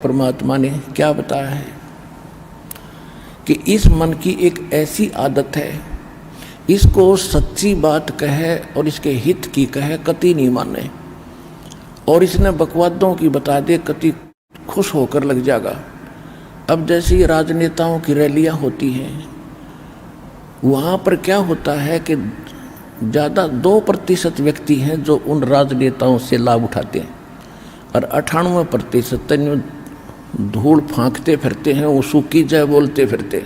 परमात्मा ने क्या बताया है कि इस मन की एक ऐसी आदत है, इसको सच्ची बात कहे और इसके हित की कहे कति नहीं माने, और इसने बकवादों की बता दे कति खुश होकर लग जाएगा। अब जैसी राजनेताओं की रैलियां होती हैं, वहाँ पर क्या होता है कि ज़्यादा 2% व्यक्ति हैं जो उन राजनेताओं से लाभ उठाते हैं, और 98% धूल फांकते फिरते हैं, वो सूखी जय बोलते फिरते।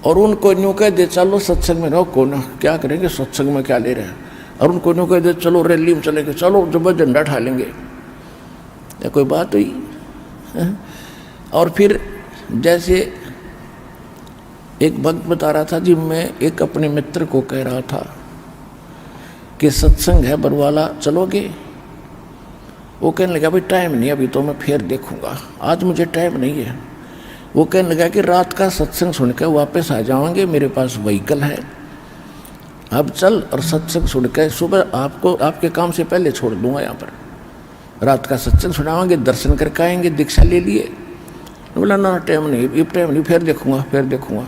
और उनको यूँ कह दे चलो सत्संग में रहो, कौन क्या करेंगे, सत्संग में क्या ले रहे हैं। और उनको यूँ कह दे चलो रैली में चलेंगे, चलो जब झंडा उठा लेंगे, या कोई बात हुई। और फिर जैसे एक भक्त बता रहा था जी, मैं एक अपने मित्र को कह रहा था कि सत्संग है बरवाला, चलोगे? वो कहने लगा भाई टाइम नहीं, अभी तो मैं फिर देखूंगा, आज मुझे टाइम नहीं है। वो कहने लगा कि रात का सत्संग सुनकर वापस आ जाओगे, मेरे पास व्हीकल है, अब चल और सत्संग सुनकर सुबह आपको आपके काम से पहले छोड़ दूंगा, यहाँ पर रात का सत्संग सुनावांगे, दर्शन करके आएंगे, दीक्षा ले लिए। बोला ना टाइम नहीं, ये टाइम नहीं, फिर देखूंगा फिर देखूंगा।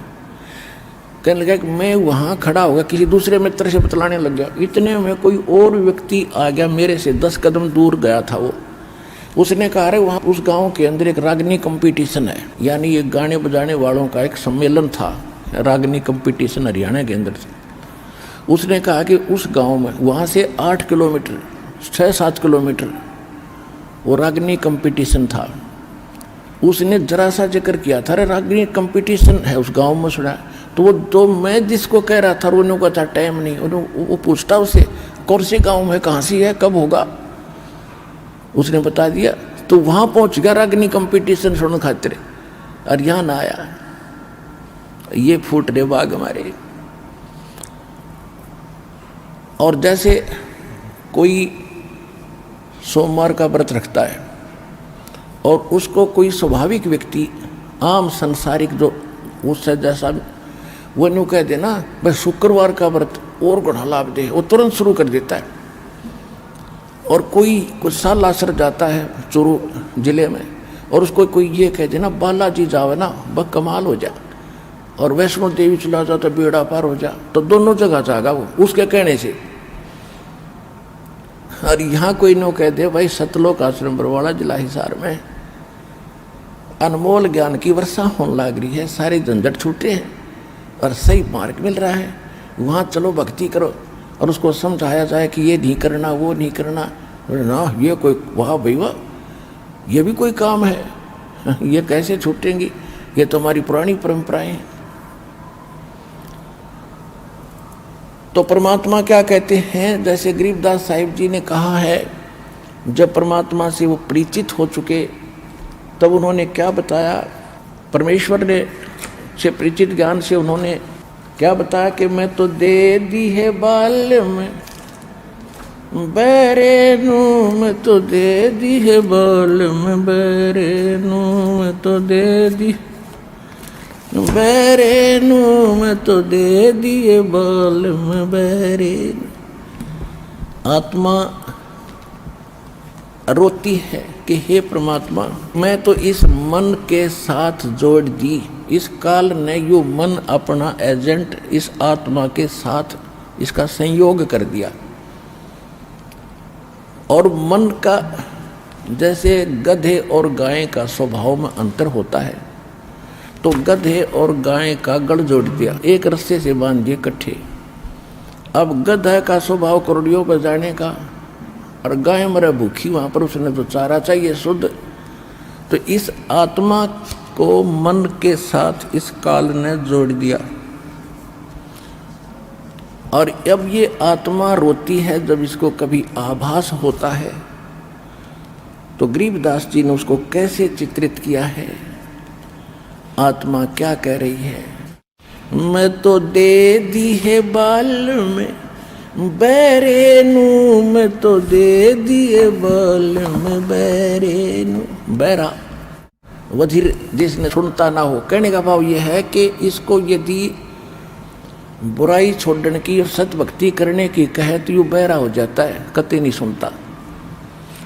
कहने लगा कि मैं वहाँ खड़ा होगा, किसी दूसरे मित्र से बतलाने लग गया। इतने में कोई और व्यक्ति आ गया, मेरे से 10 कदम दूर गया था वो। उसने कहा अरे वहाँ उस गांव के अंदर एक रागनी कंपटीशन है, यानी ये गाने बजाने वालों का एक सम्मेलन था, रागनी कंपटीशन हरियाणा के अंदर से। उसने कहा कि उस गाँव में वहाँ से 8 किलोमीटर 6-7 किलोमीटर वो रागनी कंपटीशन था। उसने जरा सा जिक्र किया था, अरे रागनी कंपटीशन है उस गाँव में, सुना। तो मैं जिसको कह रहा था उन्होंने कहा था टाइम नहीं। वो पूछता उसे कौन से गांव में, कहाँ से है, कब होगा, उसने बता दिया। तो वहाँ पहुँच गया रागनी कंपटीशन सुन खातिर, और यहाँ ना आया। ये फूट रहे बाग हमारे। और जैसे कोई सोमवार का व्रत रखता है और उसको कोई स्वाभाविक व्यक्ति आम संसारिक जो उससे जैसा वो यूँ कह देना भाई शुक्रवार का व्रत और गुणा लाभ दे, वो तुरंत शुरू कर देता है। और कोई कुछ साल आसर जाता है चूरू जिले में, और उसको कोई ये कह देना बालाजी जाओ ना बस कमाल हो जा, और वैष्णो देवी चला जाओ तो बेड़ा पार हो जा, तो दोनों जगह जाएगा वो उसके कहने से। और यहाँ कोई नो कह दे भाई सतलोक आश्रम बरवाला जिला हिसार में अनमोल ज्ञान की वर्षा होने लग रही है, सारे झंझट छूटे हैं और सही मार्ग मिल रहा है, वहाँ चलो भक्ति करो। और उसको समझाया जाए कि ये नहीं करना वो नहीं करना, ना ये कोई वाह भाई वाह, ये भी कोई काम है, ये कैसे छूटेंगी, ये तो हमारी पुरानी परंपराएं हैं। तो परमात्मा क्या कहते हैं, जैसे गरीबदास साहिब जी ने कहा है, जब परमात्मा से वो परिचित हो चुके तब उन्होंने क्या बताया, परमेश्वर ने से परिचित ज्ञान से उन्होंने क्या बताया कि मैं तो दे दी है बाल में बैरेनू, मैं तो दे दी है बाल में बैरेनू, मैं तो दे दी बैरेनू, मैं तो दे दिए बाल में बैरेनू। आत्मा रोती है कि हे परमात्मा, मैं तो इस मन के साथ जोड़ दी, इस काल ने यो मन अपना एजेंट इस आत्मा के साथ इसका संयोग कर दिया। और मन का जैसे गधे और गाय का स्वभाव में अंतर होता है, तो गधे और गाय का गढ़ जोड़ दिया, एक रस्से से बांध दिए इकट्ठे। अब गधा का स्वभाव करोड़ियों पर जाने का, और गाय मरे भूखी, वहाँ पर उसने तो चारा चाहिए शुद्ध। तो इस आत्मा को मन के साथ इस काल ने जोड़ दिया। और अब ये आत्मा रोती है जब इसको कभी आभास होता है। तो गरीबदास जी ने उसको कैसे चित्रित किया है, आत्मा क्या कह रही है, मैं तो दे दी है बाल में बैरेनू, मैं तो दे दिए बाल में बैरेनू। बैरा वजीर जिसने सुनता ना हो, कहने का भाव यह है कि इसको यदि बुराई छोड़ने की और सत भक्ति करने की कहे तो यू बहरा हो जाता है, कतई नहीं सुनता।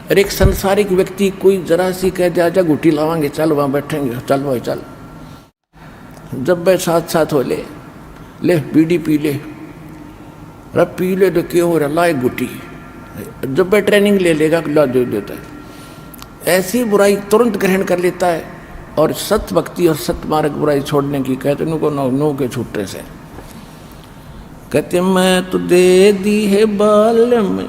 और एक संसारिक व्यक्ति कोई जरा सी कह दे आजा घुटी लावांगे, चल वहां बैठेंगे, चल भाई चल। जब वे साथ साथ हो ले बीड़ी पी ले, अरे पी ले तो क्यों हो रहा, ला एक घुटी। जब वह ट्रेनिंग ले लेगा ला दे देता है। ऐसी बुराई तुरंत ग्रहण कर लेता है और सत भक्ति और सत मार्ग बुराई छोड़ने की कहते उनको नो के छूटे से कहते मैं तो दे दी है बाल में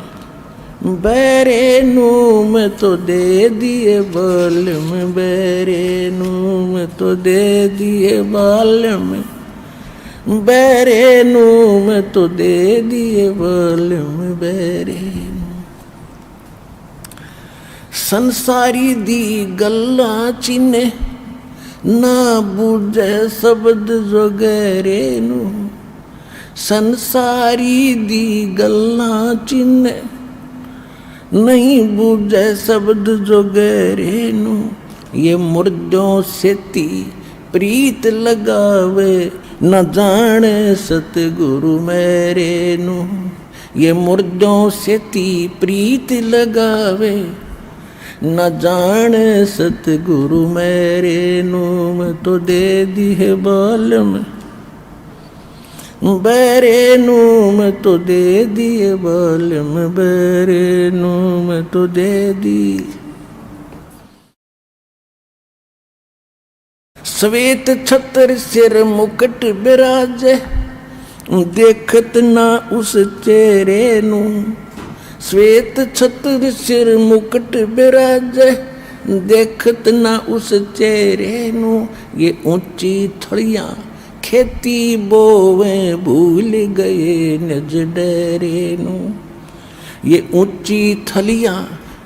बैरे नू, मैं तो दे दिए बाल में बैरे नू, मैं तो दे दिए बाल में बैरे नू, मैं तो दे दिए बाल में बैरे नू। संसारी दी गल्ला चिन्हे ना बूझे शब्द जो गहरे नू, संसारी दी गल्ला चिन्हे नहीं बूझे शब्द जो गहरे नू। ये मुर्दों से ती प्रीत लगावे न जाने सतगुरु मेरे नू। ये मुर्दों से ती प्रीत लगावे न जाने सतगुरु मेरे नू। मैं तो दे दी है बाल में बैरे नू, मैं तो दे दिए बाल में बैरे नू, मैं तो दे दी। श्वेत छत्र सिर मुकुट बिराजे देखत ना उस चेहरे नू। श्वेत छत्र सिर मुकुट बिराजे देखत ना उस चेहरे नू। ये ऊंची थड़ियां खेती बोवे भूल गए निज डेरे नू। ये ऊंची थलियां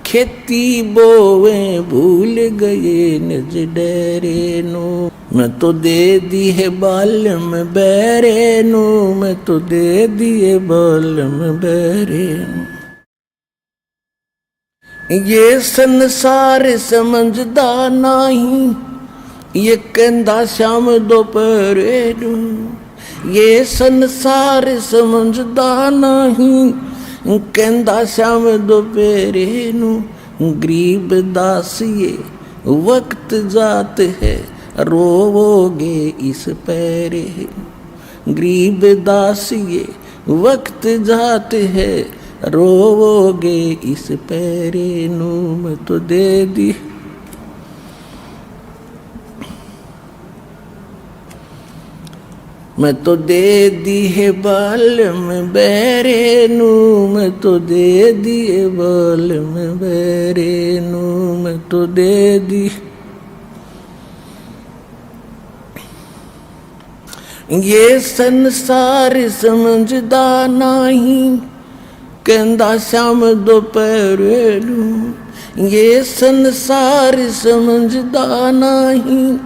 खेती बोवे भूल गए निज डेरे नू। मैं तो दे दी है बाल में बैरे नू, मैं तो दे दिए बाल में बैरे नू। ये संसार समझदा नहीं ये कहंदा श्याम दोपहरे नू। ये संसार समझदा नहीं कहंदा श्याम दोपहरे नू। गरीब दास ये वक्त जात है रोवोगे इस पैरे। गरीब दास ये वक्त जात है रोवोगे इस पैरे नू। मैं तो दे दी मैं तो दे दी है बाल में बैरे नू। मैं तो दे दिए बाल में बैरे नू। मैं तो दे दी। ये संसार समझदा नहीं कहंदा श्याम दोपहरे नू। ये संसार समझदा नहीं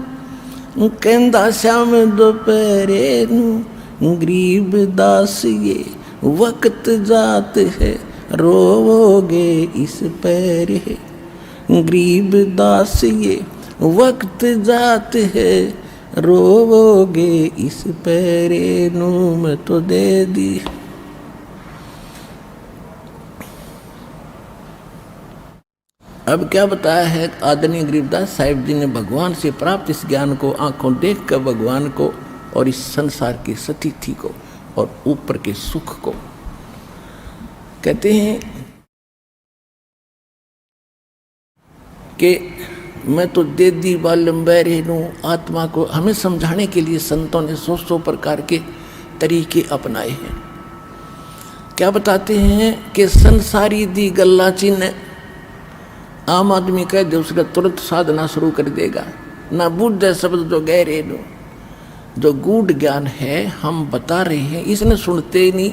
कहंदा श्याम दोपहरे नू। गरीब दास ये वक्त जात है रोवोगे इस पैरे। गरीब दास ये वक्त जात है रोवोगे इस पैरे नू। मैं तो दे दी। अब क्या बताया है आदरणीय गरीबदास साहिब जी ने भगवान से प्राप्त इस ज्ञान को आंखों देख कर भगवान को और इस संसार की स्थिति को और ऊपर के सुख को कहते हैं कि मैं तो दे दी बालम बैरे नू। आत्मा को हमें समझाने के लिए संतों ने 100 प्रकार के तरीके अपनाए हैं। क्या बताते हैं कि संसारी दी गल्ला चिन्ह आम आदमी कह दे उसका तुरंत साधना शुरू कर देगा। ना बुद्ध शब्द जो गहरे नो जो गूढ़ ज्ञान है हम बता रहे हैं इसने सुनते ही नहीं।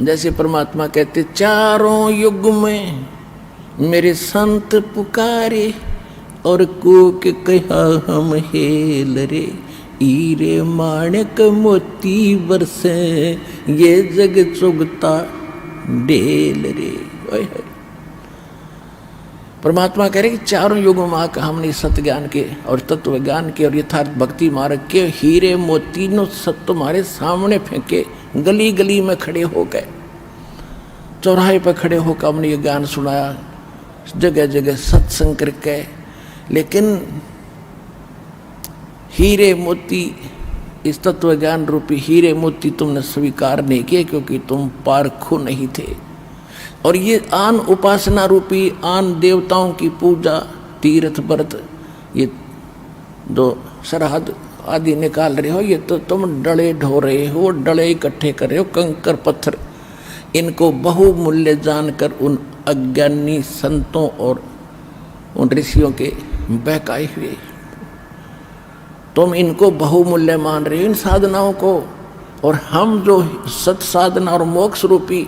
जैसे परमात्मा कहते चारों युग में मेरे संत पुकारे और कूक कहा हम हेल रे। हीरे माणक मोती बरसे ये जग चुगता डेल रे। ओए परमात्मा कह रहे कि चारों युगों में आकर हमने सत्य ज्ञान के और तत्व ज्ञान के और यथार्थ भक्ति मार्ग के हीरे मोती नो सब तुम्हारे सामने फेंके, गली गली में खड़े हो गए चौराहे पर खड़े होकर हमने ये ज्ञान सुनाया, जगह जगह सत्संग करके, लेकिन हीरे मोती, इस तत्व ज्ञान रूपी हीरे मोती तुमने स्वीकार नहीं किए, क्योंकि तुम पारखू नहीं थे। और ये आन उपासना रूपी, आन देवताओं की पूजा, तीर्थ व्रत, ये जो सरहद आदि निकाल रहे हो, ये तो तुम डले ढो रहे हो, डले इकट्ठे कर रहे हो, कंकर पत्थर, इनको बहुमूल्य जानकर उन अज्ञानी संतों और उन ऋषियों के बहकाए हुए तुम इनको बहुमूल्य मान रहे हो, इन साधनाओं को। और हम जो सत साधना और मोक्ष रूपी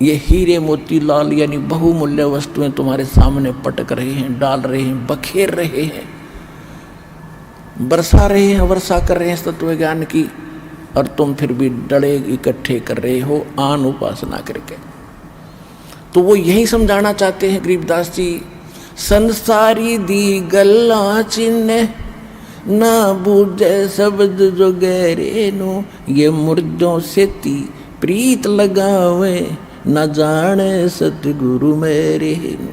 ये हीरे मोती लाल यानी बहुमूल्य वस्तुएं तुम्हारे सामने पटक रहे हैं, डाल रहे हैं, बखेर रहे हैं, बरसा रहे हैं, वर्षा कर रहे हैं तत्व ज्ञान की, और तुम फिर भी डले इकट्ठे कर रहे हो आन उपासना करके। तो वो यही समझाना चाहते हैं गरीबदास जी, संसारी दी गल्ला चिन्ह ना बूझे शब्द जो गहरे नो, ये मुर्दों से ती प्रीत लगावे न जाने सतगुरु मेरे नो,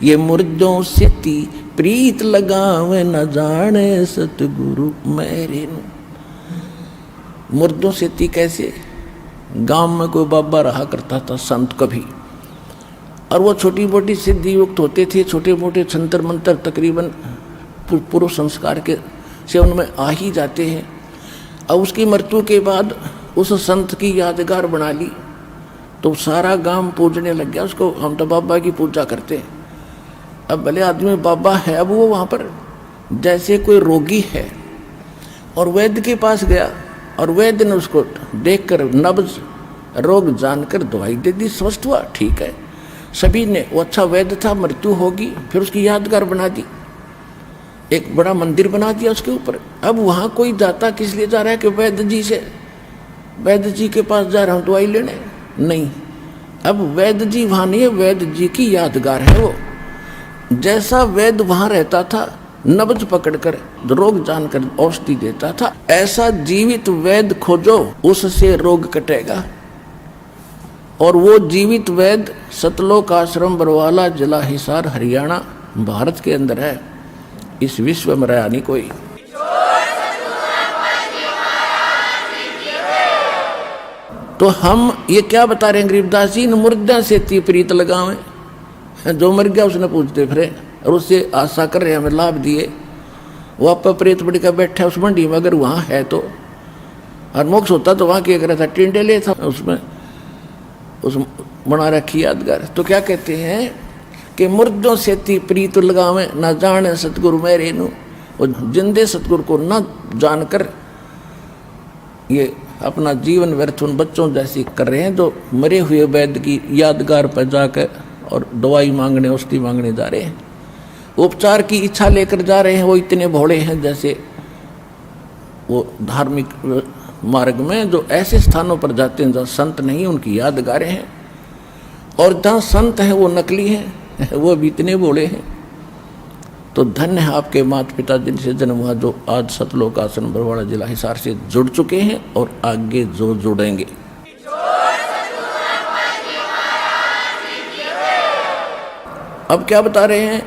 ये मुर्दों से ती प्रीत लगावे न जाने सतगुरु मेरे नो। मुर्दों से ती कैसे? गांव में कोई बाबा रहा करता था संत कभी, और वो छोटी मोटी सिद्धि युक्त होते थे, छोटे मोटे छंतर मंत्र तकरीबन पूर्व संस्कार के से उनमें आ ही जाते हैं। अब उसकी मृत्यु के बाद उस संत की यादगार बना ली, तो सारा गांव पूजने लग गया उसको, हम तो बाबा की पूजा करते हैं। अब भले आदमी बाबा है, अब वो वहाँ पर जैसे कोई रोगी है और वैद्य के पास गया, और वैद्य ने उसको देखकर नब्ज रोग जानकर दवाई दे दी, स्वस्थ हुआ, ठीक है। सभी ने, वो अच्छा वैद्य था, मृत्यु होगी, फिर उसकी यादगार बना दी, एक बड़ा मंदिर बना दिया उसके ऊपर। अब वहाँ कोई जाता किस लिए जा रहा है कि वैद्य जी से, वैद्य जी के पास जा रहा हूँ दवाई लेने, नहीं। अब वैद्य जी वहाँ नहीं है, वैद्य जी की यादगार है वो। जैसा वैद्य वहाँ रहता था, नब्ज पकड़कर रोग जानकर औषधि देता था, ऐसा जीवित वैद्य खोजो, उससे रोग कटेगा। और वो जीवित वैद्य सतलोक आश्रम बरवाला, जिला हिसार, हरियाणा, भारत के अंदर है, इस विश्व में रहा नहीं कोई। तो हम ये क्या बता रहे हैं गरीबदास जी, मुर्दा से ती प्रीत लगावे, जो मर गया उसने पूछते फिरे, और उससे आशा कर रहे हमें लाभ दिए। वो आप प्रेत बड़ी का बैठा उस मंडी में, अगर वहाँ है तो, और मोक्ष होता तो वहाँ क्या करा था, टिंडेले था उसमें, उस बना रखी यादगार। तो क्या कहते हैं कि मुर्दों से ती प्रीत लगावे न जाने सतगुरु मेरे नु, और जिंदे सतगुरु को न जानकर ये अपना जीवन व्यर्थ उन बच्चों जैसी कर रहे हैं, जो मरे हुए वैद्य की यादगार पर जाकर और दवाई मांगने, औषधि मांगने जा रहे हैं, उपचार की इच्छा लेकर जा रहे हैं। वो इतने भोले हैं जैसे वो धार्मिक मार्ग में जो ऐसे स्थानों पर जाते हैं जहाँ संत नहीं, उनकी यादगारें हैं, और जहाँ संत हैं वो नकली हैं, वो भी इतने भोले हैं। तो धन्य है आपके माता पिता जिनसे जन्म हुआ, जो आज सतलोक आश्रम बरवाड़ा जिला हिसार से जुड़ चुके हैं और आगे जो जुड़ेंगे। अब क्या बता रहे हैं,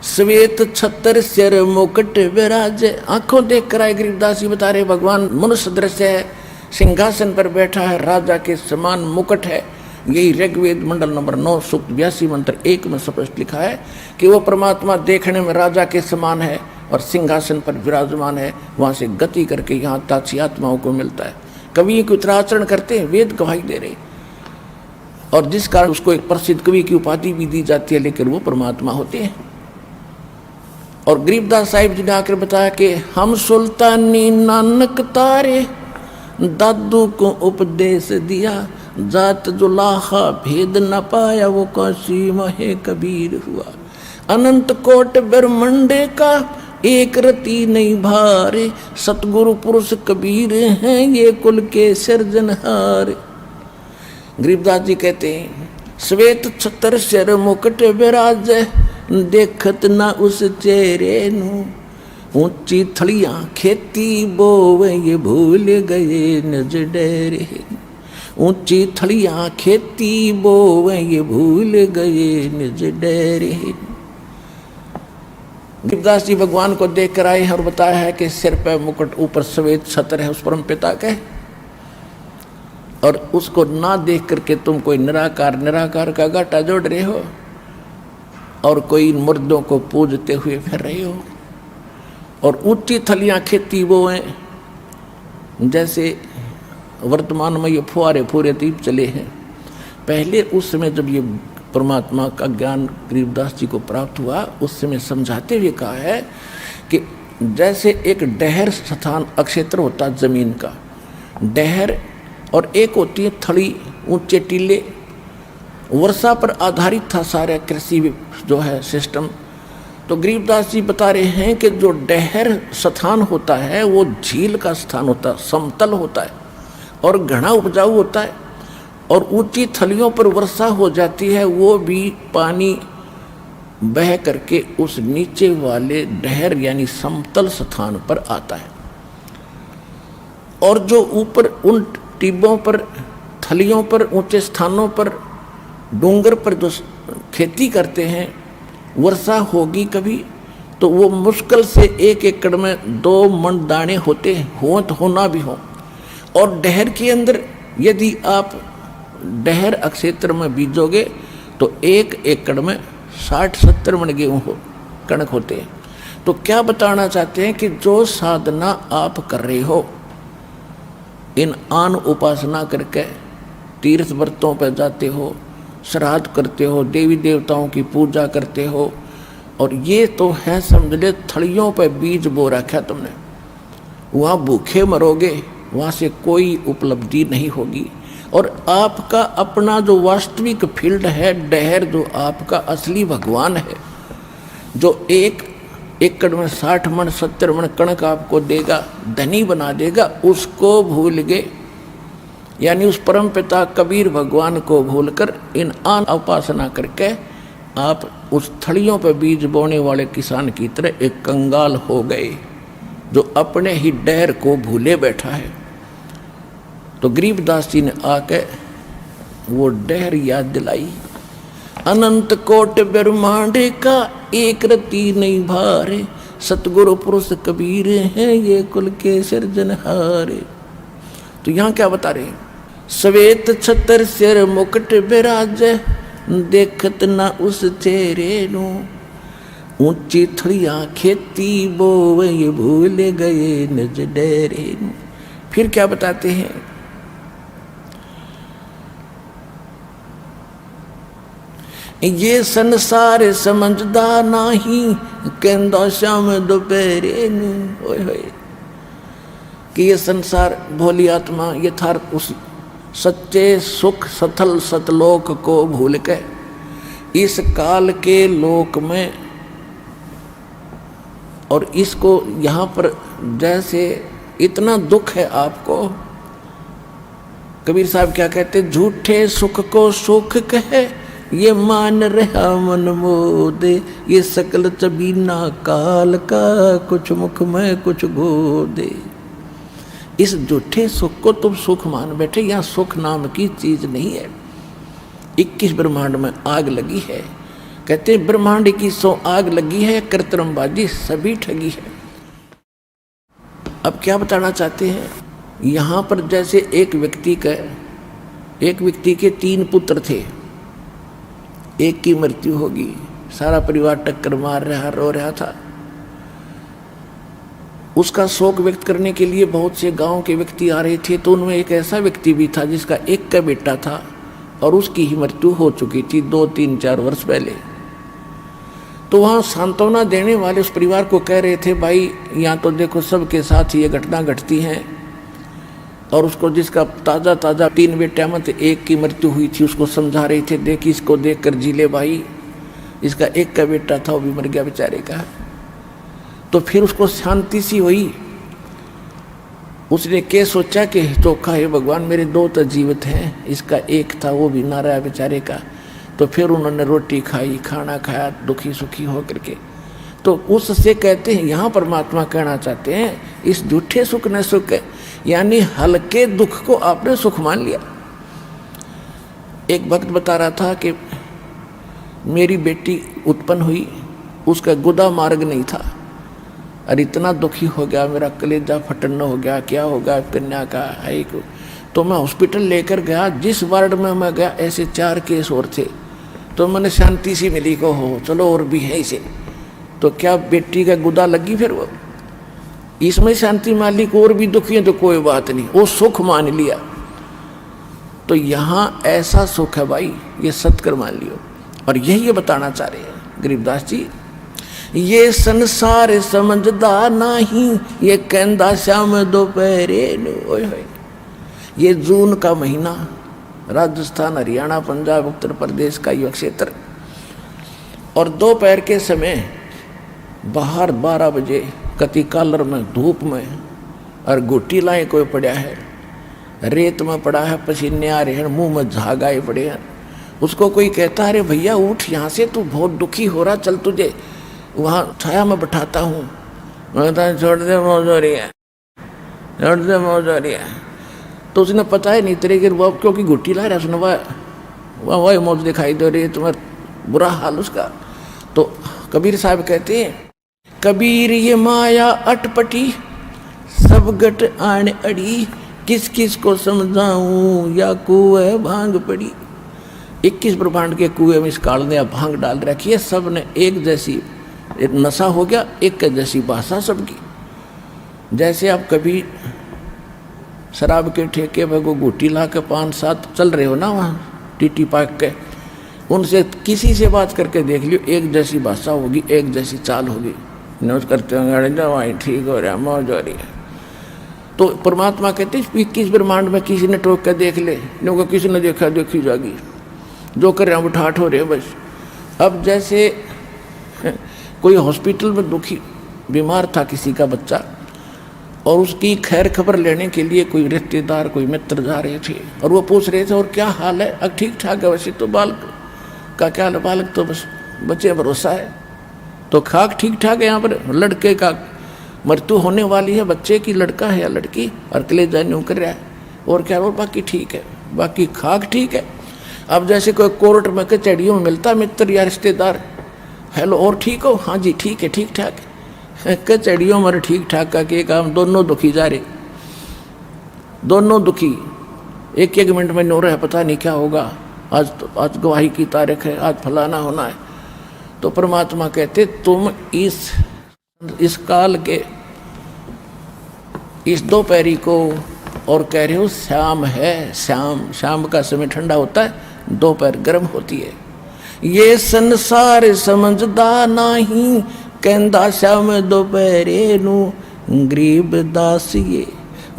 श्वेत छत्र सिर मुकुट विराज, आंखों देख कर आए गरीबदास जी बता रहे, भगवान मनुष्य दृश्य है, सिंहासन पर बैठा है, राजा के समान मुकुट है। यही ऋग्वेद मंडल नंबर 9 सूक्त 82 मंत्र 1 में स्पष्ट लिखा है कि वो परमात्मा देखने में राजा के समान है और सिंहासन पर विराजमान है, वहाँ से गति करके यहाँ ताची आत्माओं को मिलता है। कवि की उत्तराचरण करते हैं, वेद गवाही दे रहे, और जिस कारण उसको एक प्रसिद्ध कवि की उपाधि भी दी जाती है, लेकिन वो परमात्मा होते हैं। और गरीबदास साहिब जी ने आकर बताया कि हम सुल्तानी नानक तारे, दादू को उपदेश दिया, जात जो लाहा भेद न पाया, वो काशी महे कबीर हुआ। अनंत कोट ब्रह्मंडे का एक रति नहीं भारे, सतगुरु पुरुष कबीर हैं ये कुल के सिरजनहार। गरीबदास जी कहते हैं, श्वेत छत्र सिर मुकुट विराज, देखत ना उस चेहरे नु, ऊंची थड़ियां खेती बोवे ये भूल गए निज डेरे। ऊंची थड़ियां खेती बोवे ये भूल गए निज डेरे। गरीबदास जी भगवान को देख कर आए हैं और बताया है कि सिर पे मुकुट, ऊपर श्वेत छत्र है उस परम पिता के, और उसको ना देख करके तुम कोई निराकार का घाटा जोड़ रहे हो और कोई मुर्दों को पूजते हुए फिर रहे हो। और ऊंची थलियां खेती वो हैं, जैसे वर्तमान में ये फुहारे फुहारे दीप चले हैं। पहले उस समय जब ये परमात्मा का ज्ञान गरीबदास जी को प्राप्त हुआ, उस समय समझाते हुए कहा है कि जैसे एक डहर स्थान अक्षेत्र होता है जमीन का, डहर, और एक होती है थड़ी, ऊंचे टीले। वर्षा पर आधारित था सारा कृषि जो है सिस्टम। तो गरीबदास जी बता रहे हैं कि जो डहर स्थान होता है वो झील का स्थान होता है, समतल होता है और घना उपजाऊ होता है। और ऊंची थलियों पर वर्षा हो जाती है, वो भी पानी बह करके उस नीचे वाले डहर यानी समतल स्थान पर आता है। और जो ऊपर उन टिब्बों पर, थलियों पर, ऊंचे स्थानों पर, डूंगर पर जो खेती करते हैं, वर्षा होगी कभी तो वो मुश्किल से 1 एकड़ में 2 मन दाने होते हो तो होना भी हो। और डहर के अंदर यदि आप डहर अक्षेत्र में बीजोगे तो 1 एकड़ में 60-70 मन गेहूँ कणक होते हैं। तो क्या बताना चाहते हैं कि जो साधना आप कर रहे हो, इन आन उपासना करके तीर्थ व्रतों पर जाते हो, श्राद्ध करते हो, देवी देवताओं की पूजा करते हो, और ये तो है समझ ले थड़ियों पर बीज बो रखा तुमने, वहाँ भूखे मरोगे, वहाँ से कोई उपलब्धि नहीं होगी। और आपका अपना जो वास्तविक फील्ड है डहर, जो आपका असली भगवान है, जो 1 एकड़ में 60 मन 70 मन कणक आपको देगा, धनी बना देगा, उसको भूल गए। यानी उस परम पिता कबीर भगवान को भूलकर इन आन उपासना करके आप उस थड़ियों पर बीज बोने वाले किसान की तरह एक कंगाल हो गए, जो अपने ही डहर को भूले बैठा है। तो गरीबदास जी ने आके वो डहर याद दिलाई। अनंत कोट ब्रह्मांड का एक रति नहीं भारे, सतगुरु पुरुष कबीर हैं ये कुल के सिरजनहारे। तो यहाँ क्या बता रहे हैं? श्वेत छतर सिर मुकुट बिराज, देखत ना उस चेहरे नु, ऊंची थड़ियां खेती बोवे ये भूल गए निज डेरे नु। फिर क्या बताते हैं? ये संसार समझदा नहीं, कहंदा श्याम दोपहरे नु। ओए होए, कि ये संसार भोली आत्मा यथार्थ उस सच्चे सुख सथल सतलोक को भूल के इस काल के लोक में, और इसको यहाँ पर जैसे इतना दुख है आपको, कबीर साहब क्या कहते, झूठे सुख को सुख कहे ये मान रहा मन मोदे, ये सकल चबीना काल का कुछ मुख में कुछ गोदे। इस झूठे सुख को तुम सुख मान बैठे, यहाँ सुख नाम की चीज नहीं है। 21 ब्रह्मांड में आग लगी है, कहते ब्रह्मांड की 100 आग लगी है, कृत्रिमबाजी सभी ठगी है। अब क्या बताना चाहते हैं? यहाँ पर जैसे एक व्यक्ति के 3 पुत्र थे, एक की मृत्यु होगी, सारा परिवार टक्कर मार रहा, रो रहा था। उसका शोक व्यक्त करने के लिए बहुत से गांव के व्यक्ति आ रहे थे। तो उनमें एक ऐसा व्यक्ति भी था जिसका एक का बेटा था और उसकी ही मृत्यु हो चुकी थी 2, 3, 4 वर्ष पहले। तो वहाँ सांत्वना देने वाले उस परिवार को कह रहे थे, भाई यहाँ तो देखो सबके साथ ये घटना घटती हैं। और उसको जिसका ताज़ा 3 बेटे में से एक की मृत्यु हुई थी, उसको समझा रहे थे, देख इसको देख कर जी ले भाई, इसका एक का बेटा था वो भी मर गया बेचारे का। तो फिर उसको शांति सी हुई। उसने क्या सोचा कि चोखा है भगवान, मेरे 2 तो जीवित हैं, इसका एक था वो भी ना रहा बेचारे का। तो फिर उन्होंने रोटी खाई, खाना खाया, दुखी सुखी हो करके। तो उससे कहते हैं, यहाँ परमात्मा कहना चाहते हैं, इस झूठे सुख ने सुख, यानी हल्के दुख को आपने सुख मान लिया। एक भक्त बता रहा था कि मेरी बेटी उत्पन्न हुई, उसका गुदा मार्ग नहीं था और इतना दुखी हो गया, मेरा कलेजा फटन हो गया, क्या होगा कन्या का है को। तो मैं हॉस्पिटल लेकर गया, जिस वार्ड में मैं गया ऐसे 4 केस और थे, तो मैंने शांति सी मिली को हो चलो और भी है इसे। तो क्या बेटी का गुदा लगी, फिर वो इसमें शांति मान ली, और भी दुखी है तो कोई बात नहीं, वो सुख मान लिया। तो यहाँ ऐसा सुख है भाई, ये सत्कर मान लियो। और यही ये बताना चाह रहे हैं गरीबदास जी, ये संसार समझदा नहीं, ये कहंदा श्याम दोपहरे ओए होए। ये जून का महीना, राजस्थान, हरियाणा, पंजाब, उत्तर प्रदेश का युवा क्षेत्र, और दोपहर के समय बाहर 12 बजे कति कालर में धूप में और गोटी लाए कोई पड़ा है, रेत में पड़ा है, पसीने आ रहे हैं, मुंह में झाग आए पड़े हैं। उसको कोई कहता है अरे भैया उठ यहाँ से, तू बहुत दुखी हो रहा, चल तुझे वहाँ छाया में बैठाता हूँ। छोड़ दे मौज हो रही है, छोड़ दे मौज हो रही है। तो उसने पता है नहीं तेरे के बाप क्योंकि घुट्टी ला रहा, सुना वह वही मौज दिखाई दे रही है, तुम्हारा बुरा हाल उसका। तो कबीर साहब कहते हैं, कबीर ये माया अटपटी सब गट आन अड़ी, किस किस को समझाऊं या कुएं भांग पड़ी। 21 ब्रह्मांड के कुएं में इस काल ने भांग डाल रखी है, सब ने एक जैसी, एक नशा हो गया, एक जैसी भाषा सबकी। जैसे आप कभी शराब के ठेके में को घुट्टी ला के 5-7 चल रहे हो ना, वहाँ टीटी पाक के, उनसे किसी से बात करके देख लियो, एक जैसी भाषा होगी, एक जैसी चाल होगी, नोट करते होंगे वहीं ठीक हो रहा, मौज हो रही है। तो परमात्मा कहते हैं 21 ब्रह्मांड में किसी ने टोक कर देख ले, क्योंकि किसी ने देखा देखी जागी, जो कर रहे हैं ठाठ हो रहे हैं बस। अब जैसे कोई हॉस्पिटल में दुखी बीमार था किसी का बच्चा, और उसकी खैर खबर लेने के लिए कोई रिश्तेदार कोई मित्र जा रहे थे, और वो पूछ रहे थे और क्या हाल है, अब ठीक ठाक है, वैसे तो बालक का क्या हाल है, बालक तो बस बच्चे भरोसा है, तो खाक ठीक ठाक है, यहाँ पर लड़के का मृत्यु होने वाली है, बच्चे की, लड़का है या लड़की, और कलेजा न्यू कर रहा है, और क्या, और बाकी ठीक है, बाकी खाक ठीक है। अब जैसे कोई कोर्ट में कचहरियों में मिलता मित्र या रिश्तेदार, हेलो और ठीक हो, हाँ जी ठीक है, ठीक ठाक है, कचहरियों में ठीक ठाक का के काम, दोनों दुखी जा रहे, दोनों दुखी, एक मिनट में नो रहे, पता नहीं क्या होगा, आज गवाही की तारीख है, आज फलाना होना है। तो परमात्मा कहते तुम इस काल के इस दोपहरी को और कह रहे हो शाम है, शाम का समय ठंडा होता है, दोपहर गर्म होती है। ये संसार समझदा नहीं, कहंदा श्याम दोपहरे नू, गरीब दास ये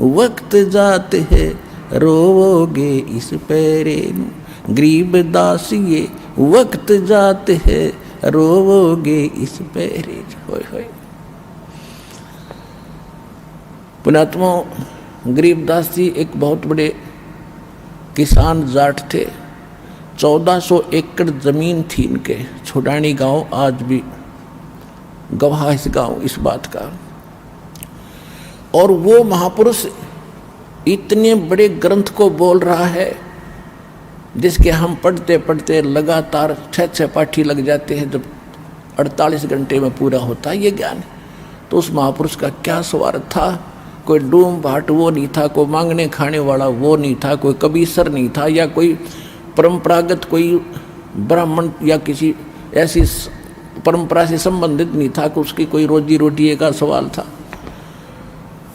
वक्त जात है, रोवोगे इस पैरे नू, गरीब दास ये वक्त जात है, रोवोगे इस पैरे। होय होय। पुणात्मा गरीबदास जी एक बहुत बड़े किसान जाट थे, 1400 एकड़ जमीन थी इनके, छोड़ानी गांव आज भी गवाह इस गांव इस बात का। और वो महापुरुष इतने बड़े ग्रंथ को बोल रहा है जिसके हम पढ़ते पढ़ते लगातार 6 पाठी लग जाते हैं, जब 48 घंटे में पूरा होता है ये ज्ञान। तो उस महापुरुष का क्या स्वार्थ था, कोई डूम भाट वो नहीं था, कोई मांगने खाने वाला वो नहीं था, कोई कबीसर नहीं था, या कोई परंपरागत कोई ब्राह्मण या किसी ऐसी परंपरा से संबंधित नहीं था कि उसकी कोई रोजी रोटी का सवाल था।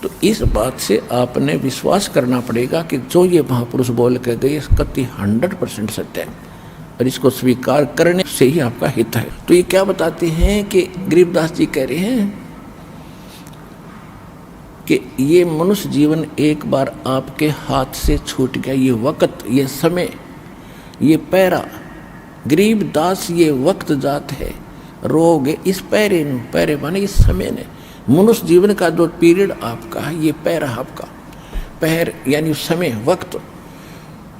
तो इस बात से आपने विश्वास करना पड़ेगा कि जो ये महापुरुष बोल के गए कति 100% सत्य है, और इसको स्वीकार करने से ही आपका हित है। तो ये क्या बताते हैं कि गरीबदास जी कह रहे हैं कि ये मनुष्य जीवन एक बार आपके हाथ से छूट गया, ये वक्त, ये समय, ये पैरा, गरीबदास ये वक्त जात है, रोगे इस पैरे ने, पैरे माने इस समय ने, मनुष्य जीवन का जो पीरियड आपका है, ये पैरा आपका, पैर यानी समय, वक्त,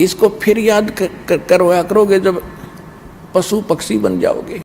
इसको फिर याद करवाया करोगे जब पशु पक्षी बन जाओगे,